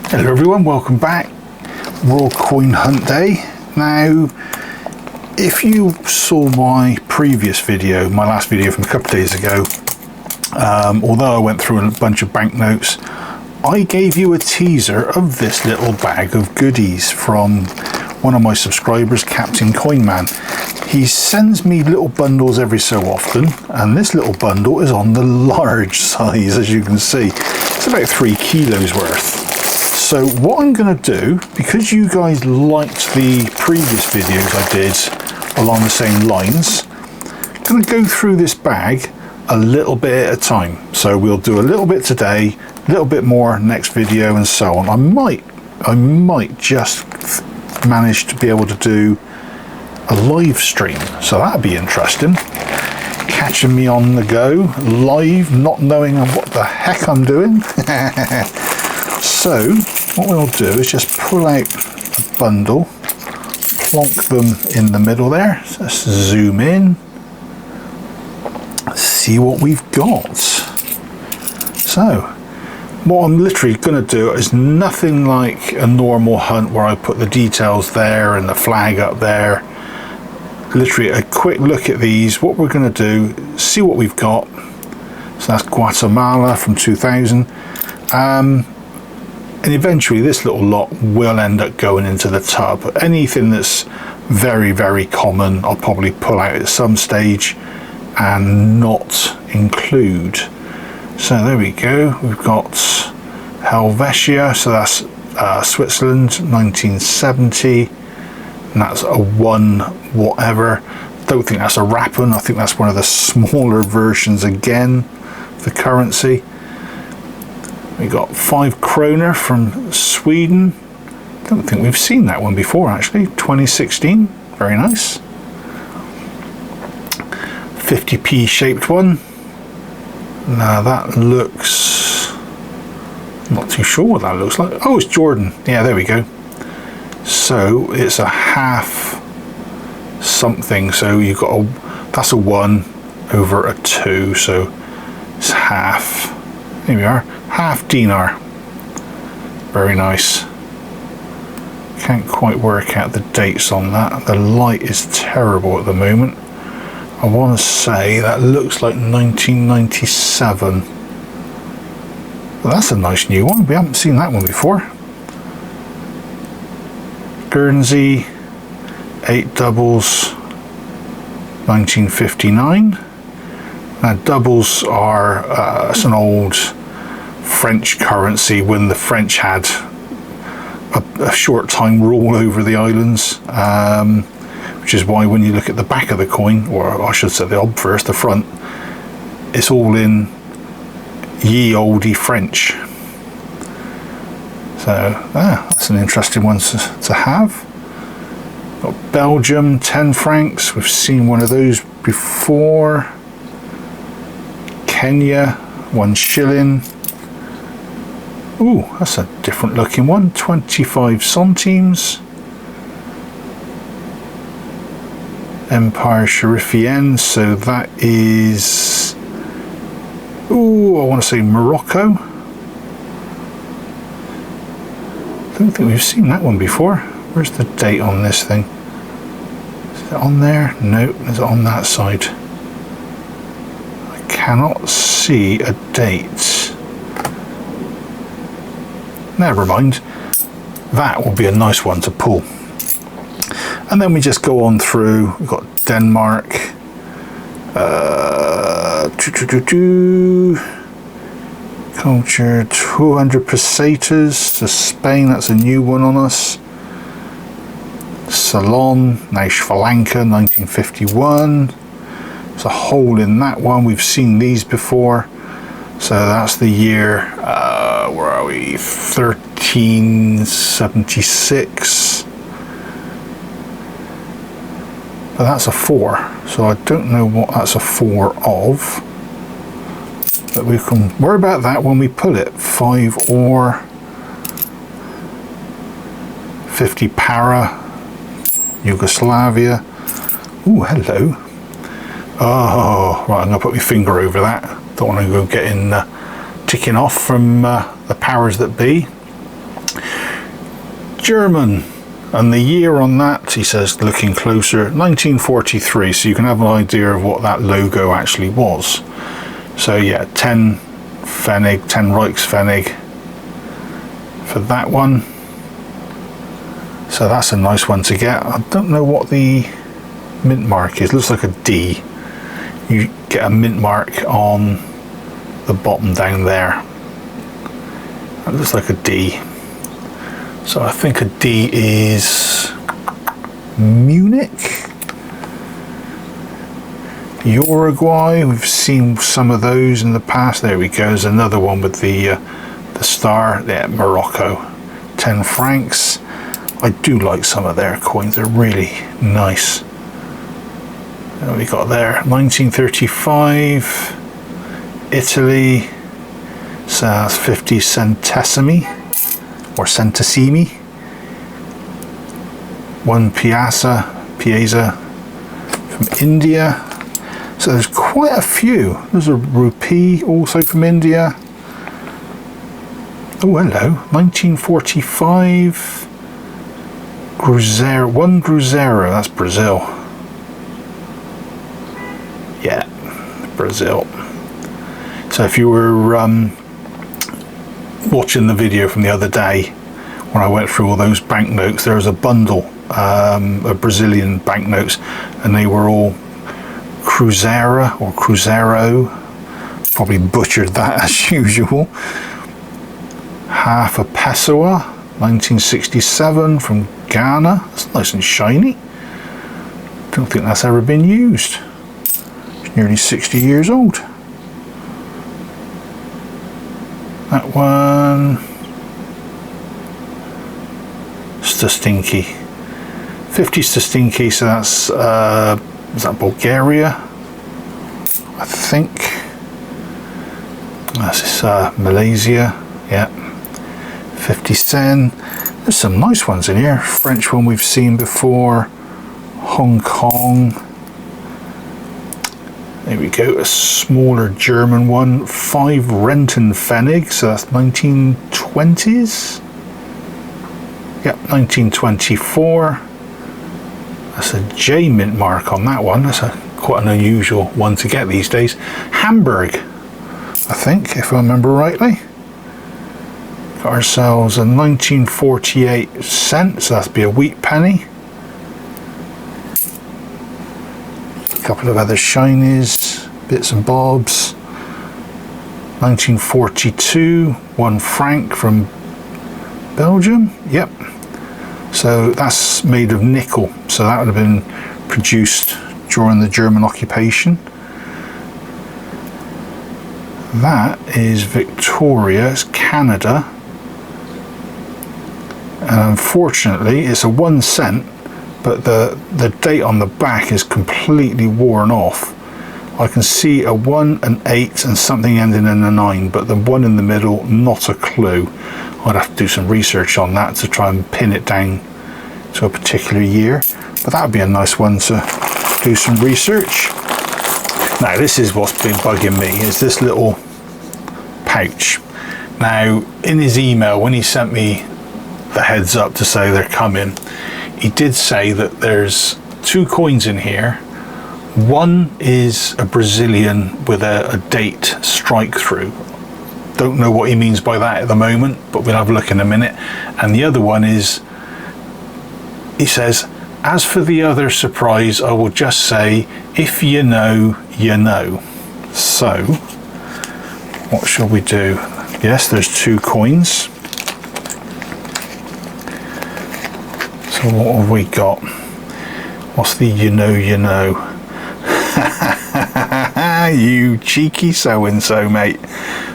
Hello everyone, welcome back. Raw Coin Hunt Day. Now, if you saw my previous video, my last video from a couple of days ago, although I went through a bunch of banknotes, I gave you a teaser of this little bag of goodies from one of my subscribers, Captain Coinman. He sends me little bundles every so often, and this little bundle is on the large size, as you can see. It's about 3 kilos worth. So what I'm going to do, because you guys liked the previous videos I did along the same lines, I'm going to go through this bag a little bit at a time. So we'll do a little bit today, a little bit more next video, and so on. I might just manage to be able to do a live stream, so that'd be interesting. Catching me on the go, live, not knowing what the heck I'm doing. So what we'll do is just pull out a bundle, plonk them in the middle there. So let's zoom in, see what we've got. So what I'm literally going to do is nothing like a normal hunt where I put the details there and the flag up there. Literally a quick look at these, what we're going to do, see what we've got. So that's Guatemala from 2000. And eventually this little lot will end up going into the tub. Anything that's very, very common, I'll probably pull out at some stage and not include. So there we go. We've got Helvetia, so that's Switzerland, 1970. And that's a 1 whatever. Don't think that's a Rappen. I think that's one of the smaller versions again for currency. We got 5 kroner from Sweden. Don't think we've seen that one before actually. 2016. Very nice. 50p shaped one. Now that looks, not too sure what that looks like. Oh, it's Jordan. Yeah, there we go. So it's a half something. So you've got that's a 1 over a 2. So it's half. Here we are. Half dinar. Very nice. Can't quite work out the dates on that. The light is terrible at the moment. I want to say that looks like 1997. Well, that's a nice new one. We haven't seen that one before. Guernsey, 8 doubles, 1959. Now doubles are it's an old French currency when the French had a short time rule over the islands, which is why when you look at the back of the coin, or I should say the obverse, the front, it's all in ye olde French. So that's an interesting one to have. Got Belgium, 10 francs. We've seen one of those before. Kenya, 1 shilling. Ooh, that's a different looking one. 25 centimes. Empire Sharifienne, so that is, ooh, I want to say Morocco. Don't think we've seen that one before. Where's the date on this thing? Is it on there? No, is it on that side? I cannot see a date. Never mind. That will be a nice one to pull. And then we just go on through. We've got Denmark. Culture, 200 pesetas to Spain. That's a new one on us. Ceylon, now Sri Lanka, 1951. There's a hole in that one. We've seen these before. So that's the year, where are we? 1376. But that's a 4. So I don't know what that's a 4 of. But we can worry about that when we pull it. 5 or 50 para. Yugoslavia. Ooh, hello. Oh, right, I'm going to put my finger over that. Don't want to go getting ticking off from the powers that be. German. And the year on that, he says, looking closer, 1943. So you can have an idea of what that logo actually was. So yeah, 10 Pfennig, 10 Reichspfennig for that one. So that's a nice one to get. I don't know what the mint mark is. Looks like a D. You get a mint mark on the bottom down there. That looks like a D. So I think a D is Munich, Uruguay. We've seen some of those in the past. There we go. There's another one with the star there. Morocco, 10 francs. I do like some of their coins. They're really nice. What we got there? 1935, Italy. So that's 50 centesimi or centesimi. 1 piazza from India. So there's quite a few. There's a rupee also from India. Oh, hello. 1945. Cruzeiro. 1 Cruzeiro. That's Brazil. Yeah, Brazil. So if you were watching the video from the other day when I went through all those banknotes, there was a bundle of Brazilian banknotes, and they were all Cruzeiro or Cruzeiro. Probably butchered that as usual. Half a Pessoa, 1967 from Ghana. That's nice and shiny. Don't think that's ever been used. It's nearly 60 years old. That one, Stastinki, 50 Stastinki, so that's, is that Bulgaria? I think. That's Malaysia, yeah. 50 sen. There's some nice ones in here. French one we've seen before. Hong Kong. There we go, a smaller German one, 5 Rentenpfennig, so that's 1920s. Yep, 1924. That's a J mint mark on that one. That's quite an unusual one to get these days. Hamburg, I think, if I remember rightly. Got ourselves a 1948 cent, so that'd be a wheat penny. Couple of other shinies, bits and bobs. 1942, 1 franc from Belgium. Yep. So that's made of nickel. So that would have been produced during the German occupation. That is Victoria, it's Canada. And unfortunately, it's a 1 cent. But the date on the back is completely worn off. I can see a 1, an 8 and something ending in a 9, but the one in the middle, not a clue. I'd have to do some research on that to try and pin it down to a particular year, but that would be a nice one to do some research. Now this is what's been bugging me, is this little pouch. Now in his email, when he sent me the heads up to say they're coming, he did say that there's 2 coins in here. One is a Brazilian with a date strike through. Don't know what he means by that at the moment, but we'll have a look in a minute. And the other one is, he says, as for the other surprise, I will just say, if you know, you know. So, what shall we do? Yes, there's 2 coins. So what have we got? What's the you know, you know? You cheeky so-and-so, mate.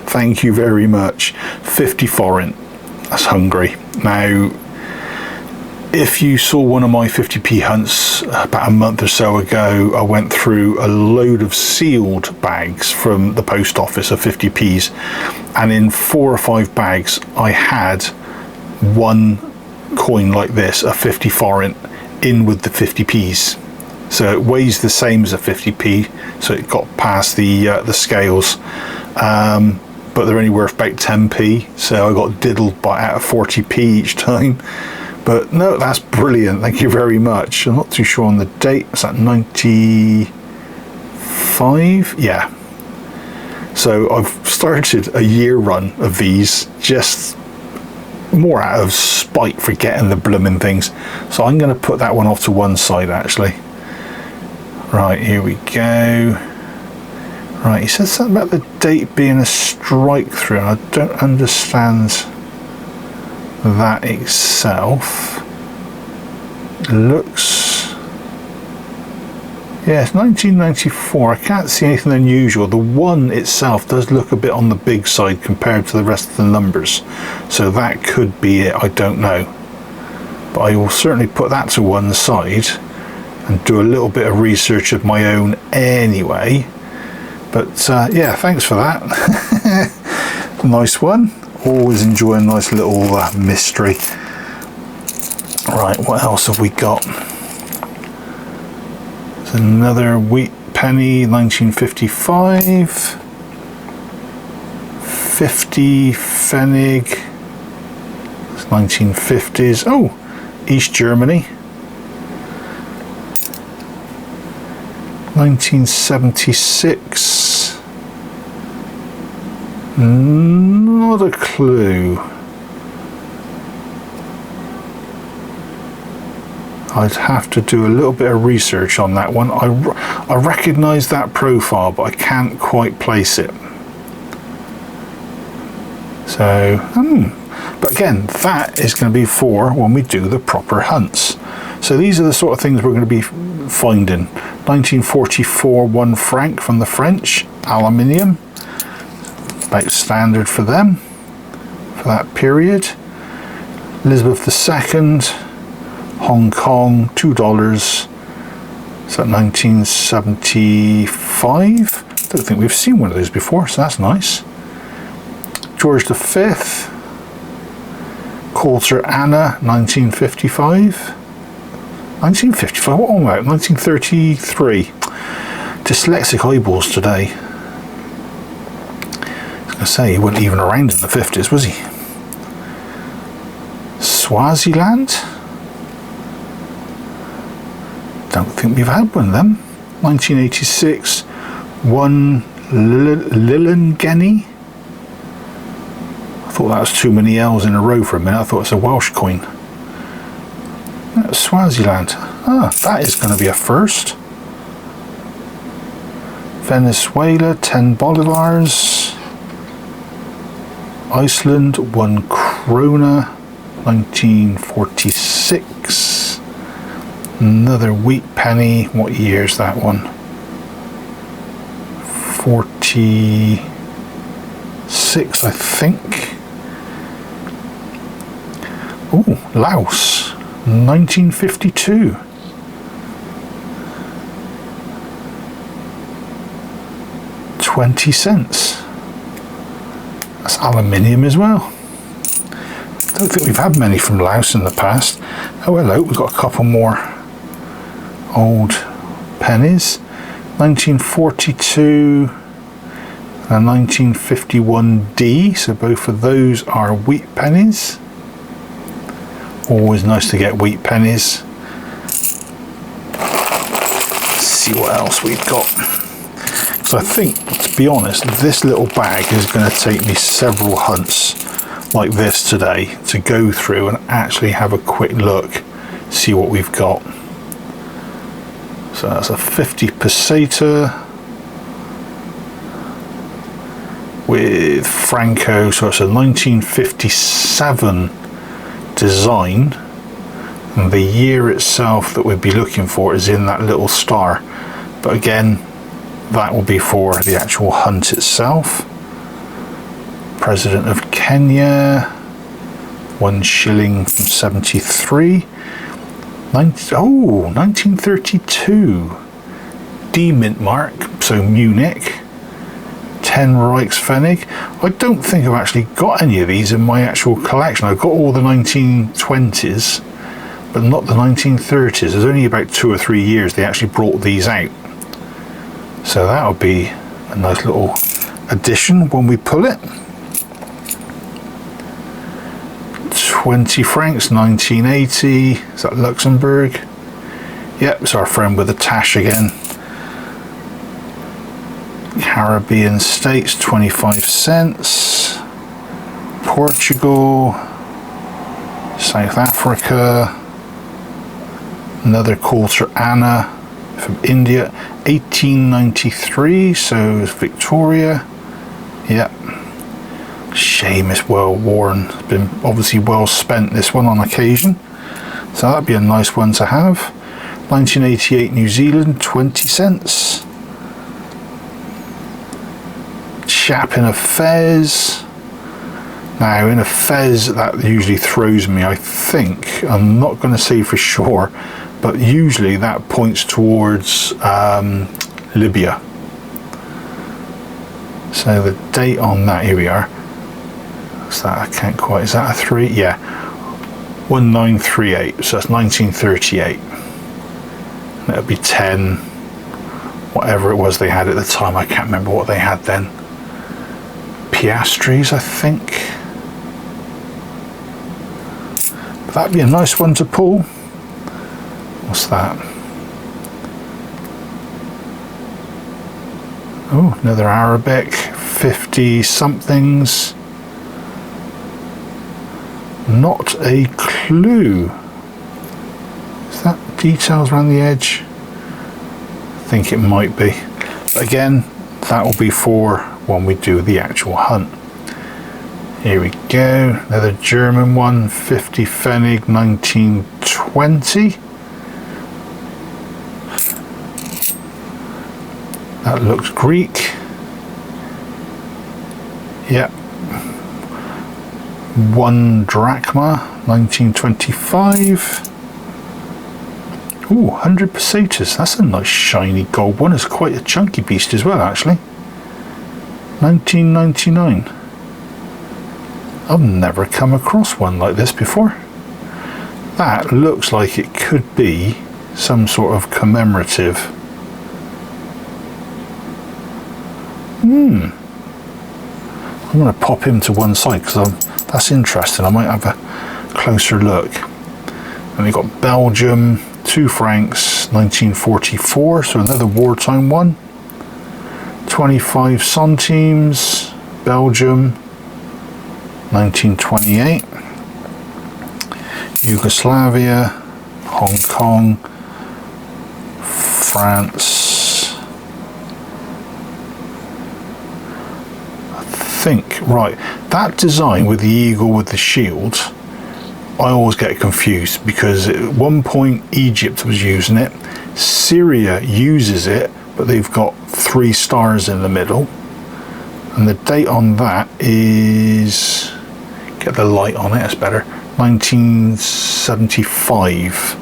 Thank you very much. 50 forint. That's hungry. Now, if you saw one of my 50p hunts about a month or so ago, I went through a load of sealed bags from the post office of 50p's, and in 4 or 5 bags I had 1 coin like this, a 50 forint, in with the 50p's. So it weighs the same as a 50p, so it got past the scales, but they're only worth about 10p, so I got diddled by out of 40p each time. But no, that's brilliant. Thank you very much. I'm not too sure on the date. Is that 95? Yeah. So I've started a year run of these, just more out of spite for getting the blooming things. So I'm going to put that one off to one side actually. Right, here we go. Right, he said something about the date being a strike through, and I don't understand that itself. It looks, yeah, it's 1994. I can't see anything unusual. The one itself does look a bit on the big side compared to the rest of the numbers, so that could be it. I don't know, but I will certainly put that to one side and do a little bit of research of my own anyway. But yeah, thanks for that. Nice one. Always enjoy a nice little mystery. Right, what else have we got? There's another wheat penny, 1955. 50 Pfennig. It's 1950s. Oh, East Germany. 1976. Not a clue. I'd have to do a little bit of research on that one. I recognise that profile, but I can't quite place it. So, but again, that is going to be for when we do the proper hunts. So these are the sort of things we're going to be finding. 1944 1 franc from the French, aluminium, about standard for them for that period. Elizabeth II, Hong Kong, $2. Is that 1975? Don't think we've seen one of those before, so that's nice. George V, Coulter Anna, 1955. 1955, what am I about? 1933. Dyslexic eyeballs today. I was going to say, he wasn't even around in the 50s, was he? Swaziland? Don't think we've had one of them. 1986, one Lillengeni. I thought that was too many L's in a row for a minute. I thought it was a Welsh coin. Swaziland. Ah, that is going to be a first. Venezuela, 10 bolivars. Iceland, 1 krona, 1946. Another wheat penny. What year is that one? 46, I think. Oh, Laos. 1952. $0.20. That's aluminium as well. Don't think we've had many from Laos in the past. Oh hello, we've got a couple more old pennies. 1942 and 1951D, so both of those are wheat pennies. Always nice to get wheat pennies. Let's see what else we've got. So I think, to be honest, this little bag is going to take me several hunts like this today to go through and actually have a quick look, see what we've got. So that's a 50 peseta with Franco, so it's a 1957 design, and the year itself that we'd be looking for is in that little star, but again that will be for the actual hunt itself. President of Kenya, 1 shilling from 73. 1932 D mint mark, so Munich, 10 Reichspfennig. I don't think I've actually got any of these in my actual collection. I've got all the 1920s, but not the 1930s. There's only about 2 or 3 years they actually brought these out. So that'll be a nice little addition when we pull it. 20 francs, 1980. Is that Luxembourg? Yep, it's our friend with the tash again. Caribbean states, 25 cents. Portugal. South Africa. Another quarter Anna from India. 1893, so it's Victoria. Yep. Shame it's well worn. It's been obviously well spent, this one, on occasion. So that'd be a nice one to have. 1988 New Zealand, 20 cents. Chap in a fez. Now in a fez, that usually throws me, I think. I'm not going to say for sure, but usually that points towards Libya. So the date on that, here we are. What's that? I can't quite, is that a 3? Yeah, 1938, so that's 1938. That'll be 10, whatever it was they had at the time. I can't remember what they had then. Piastres, I think. But that'd be a nice one to pull. What's that? Oh, another Arabic, 50 somethings. Not a clue. Is that details around the edge? I think it might be. But again, that will be for when we do the actual hunt. Here we go. Another German one, 50 Pfennig, 1920. That looks Greek. Yep. 1 drachma, 1925. Ooh, 100 pesetas. That's a nice shiny gold one. It's quite a chunky beast as well, actually. 1999. I've never come across one like this before. That looks like it could be some sort of commemorative. I'm going to pop him to one side because that's interesting. I might have a closer look. And we've got Belgium, 2 francs, 1944, so another wartime one. 25 centimes, Belgium, 1928. Yugoslavia, Hong Kong, France. I think, right, that design with the eagle with the shield, I always get confused because at one point Egypt was using it, Syria uses it, but they've got 3 stars in the middle, and the date on that is, get the light on it, it's better, 1975.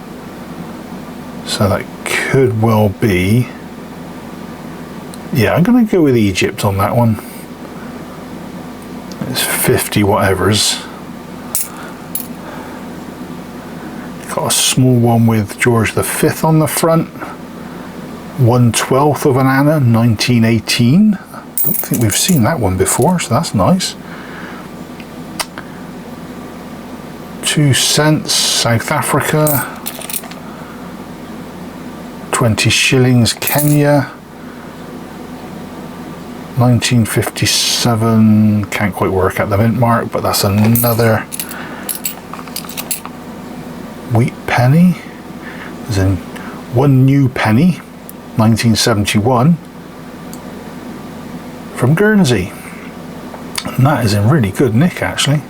So that could well be, yeah, I'm going to go with Egypt on that one. It's 50 whatevers. Got a small one with George V on the front. 1/12 of an Anna, 1918. Don't think we've seen that one before, so that's nice. 2 cents, South Africa. 20 shillings, Kenya. 1957, can't quite work at the mint mark, but that's another wheat penny. There's in 1 new penny, 1971, from Guernsey. And that is in really good nick, actually.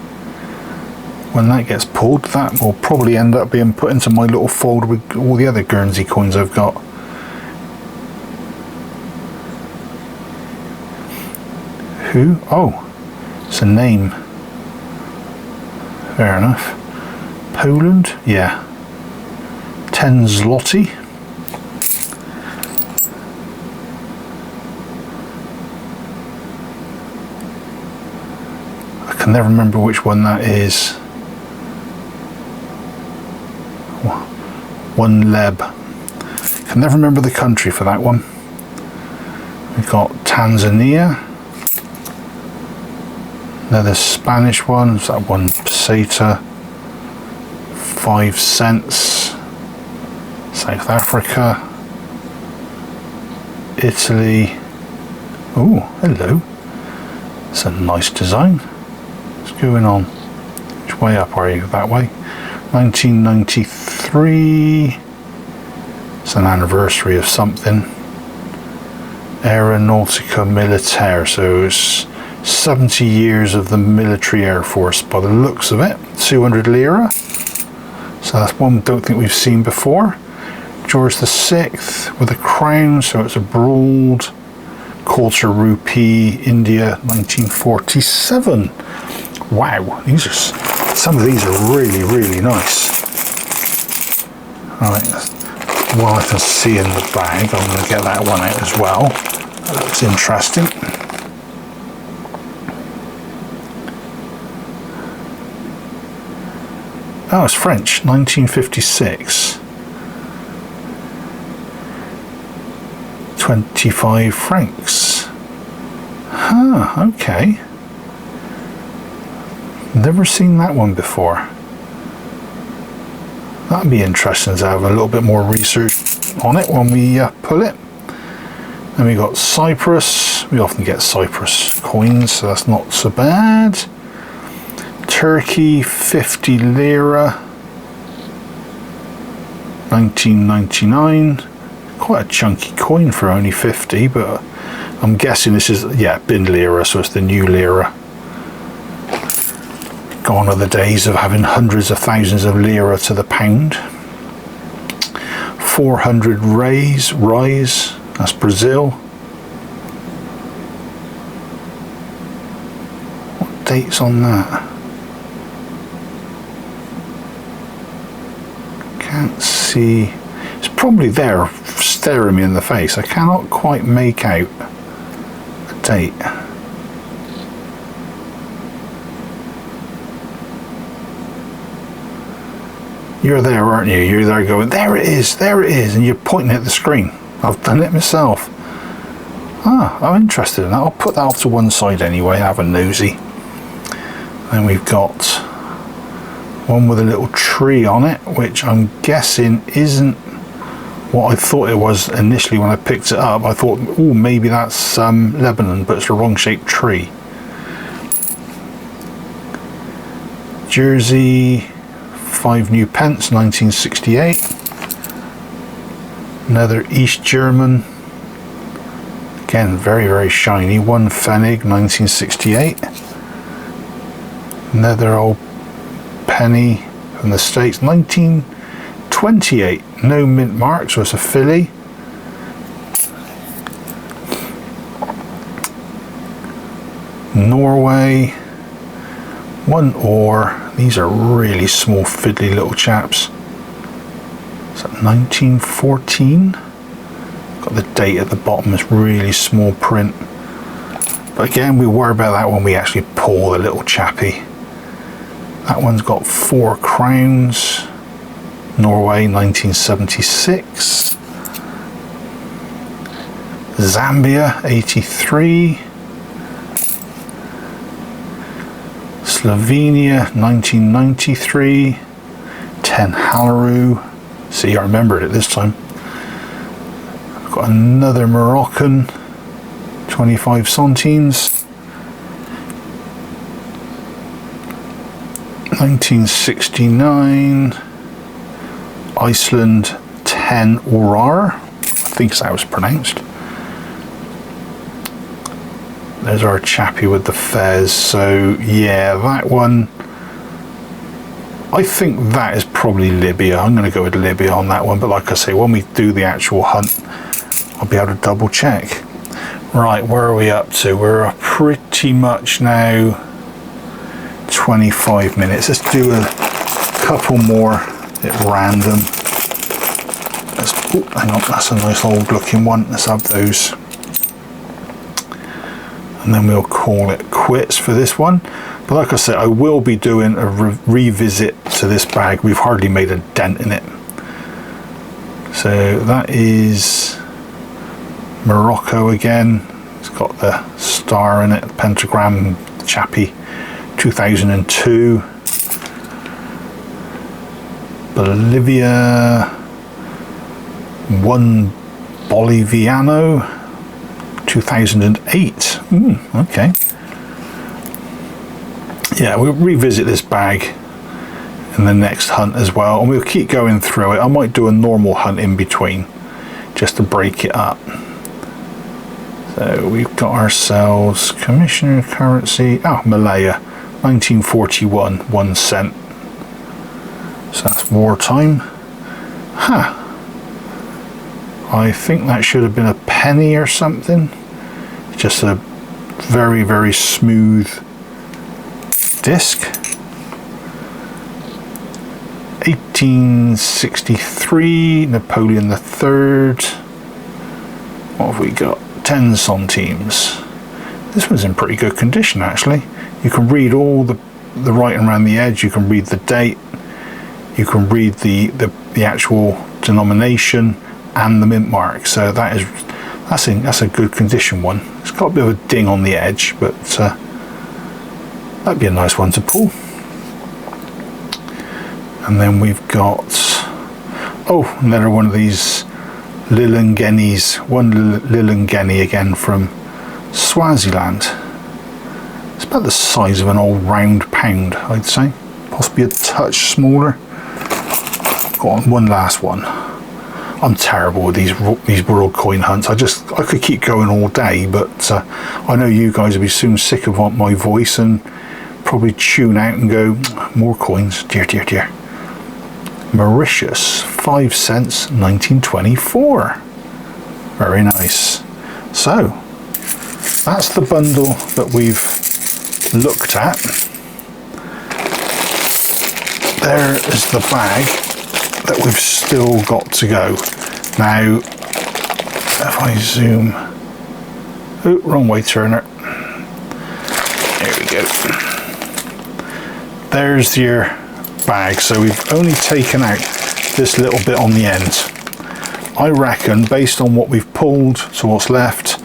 When that gets pulled, that will probably end up being put into my little folder with all the other Guernsey coins I've got. Who? Oh, it's a name. Fair enough. Poland? Yeah. 10 zloty. I can never remember which one that is. 1 leb. Can never remember the country for that one. We've got Tanzania. Another Spanish one. Is that 1 peseta? 5 cents. South Africa, Italy. Oh, hello. It's a nice design. What's going on? Which way up are you? That way? 1993. It's an anniversary of something. Aeronautica Militaire. So it's 70 years of the military air force by the looks of it. 200 lira. So that's one we don't think we've seen before. George VI with a crown, so it's a broad quarter rupee, India, 1947. Wow, these are, some of these are really, really nice. Right, well, I can see in the bag, I'm going to get that one out as well. That looks interesting. Oh, it's French, 1956. 25 francs. Huh, okay. Never seen that one before. That'd be interesting to have a little bit more research on it when we pull it. Then we got Cyprus. We often get Cyprus coins, so that's not so bad. Turkey, 50 lira, 1999. Quite a chunky coin for only 50, but I'm guessing this is, yeah, bin lira, so it's the new lira. Gone are the days of having hundreds of thousands of lira to the pound. 400 rise, that's Brazil. What date's on that? Can't see. It's probably there staring me in the face. I cannot quite make out a date. You're there, aren't you? You're there going, there it is, and you're pointing at the screen. I've done it myself. Ah, I'm interested in that. I'll put that off to one side anyway, have a nosy. Then we've got one with a little tree on it, which I'm guessing isn't what I thought it was initially when I picked it up. I thought, oh, maybe that's Lebanon, but it's a wrong shaped tree. Jersey, 5 new pence, 1968. Another East German, again very, very shiny, 1 Pfennig, 1968. Another old penny from the States, 1928. No mint mark, so it's a filly. Norway, 1 ore. These are really small, fiddly little chaps. Is that 1914? Got the date at the bottom, it's really small print. But again, we worry about that when we actually pull the little chappy. That one's got 4 crowns. Norway, 1976. Zambia, 83. Slovenia, 1993. 10 Halaru. See, I remembered it this time. I've got another Moroccan, 25 centimes. 1969. Iceland, 10 Orar. I think that's how it's pronounced. There's our chappie with the fez. So yeah, that one, I think that is probably Libya. I'm going to go with Libya on that one, but like I say, when we do the actual hunt, I'll be able to double check. Right, where are we up to? We're pretty much now 25 minutes. Let's do a couple more at random. Oh, hang on, that's a nice old looking one. Let's have those. And then we'll call it quits for this one. But like I said, I will be doing a revisit to this bag. We've hardly made a dent in it. So that is Morocco again. It's got the star in it, pentagram, chappie, 2002. Bolivia, 1 Boliviano, 2008. Okay. Yeah, we'll revisit this bag in the next hunt as well, and we'll keep going through it. I might do a normal hunt in between just to break it up. So we've got ourselves commissioner currency, Malaya, 1941, 1 cent. So that's wartime. I think that should have been a penny or something. Just a very, very smooth disc. 1863, Napoleon III. What have we got? 10 centimes. This one's in pretty good condition actually. You can read all the writing around the edge, you can read the date, you can read the actual denomination and the mint mark. So that's a good condition one. It's got a bit of a ding on the edge, but that'd be a nice one to pull. And then we've got another one of these Lilangenis, one Lilangeni again from Swaziland. It's about the size of an old round pound, I'd say, possibly a touch smaller. Go on, one last one. I'm terrible with these world coin hunts. I could keep going all day, but I know you guys will be soon sick of my voice and probably tune out and go, more coins, dear, dear, dear. Mauritius, 5 cents, 1924. Very nice. So that's the bundle that we've looked at. There is the bag that we've still got to go. Now, if I zoom, wrong way turner. There we go. There's your bag. So we've only taken out this little bit on the end. I reckon, based on what we've pulled to what's left,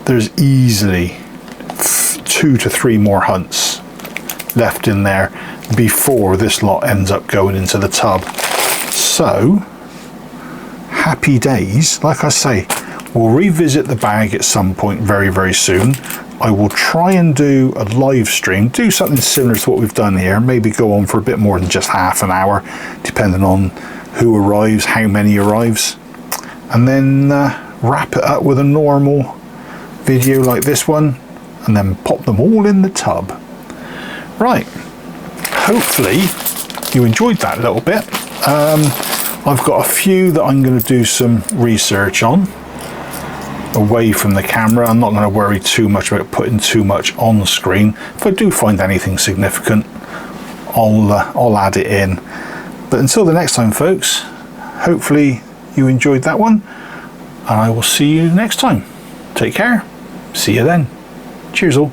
there's easily 2 to 3 more hunts left in there before this lot ends up going into the tub. So happy days. Like I say, we'll revisit the bag at some point very, very soon. I will try and do a live stream, do something similar to what we've done here, maybe go on for a bit more than just half an hour, depending on who arrives, how many arrives, and then wrap it up with a normal video like this one, and then pop them all in the tub. Right, hopefully you enjoyed that little bit. I've got a few that I'm going to do some research on away from the camera. I'm not going to worry too much about putting too much on the screen. If I do find anything significant, I'll add it in. But until the next time, folks, hopefully you enjoyed that one, and I will see you next time. Take care. See you then. Cheers all.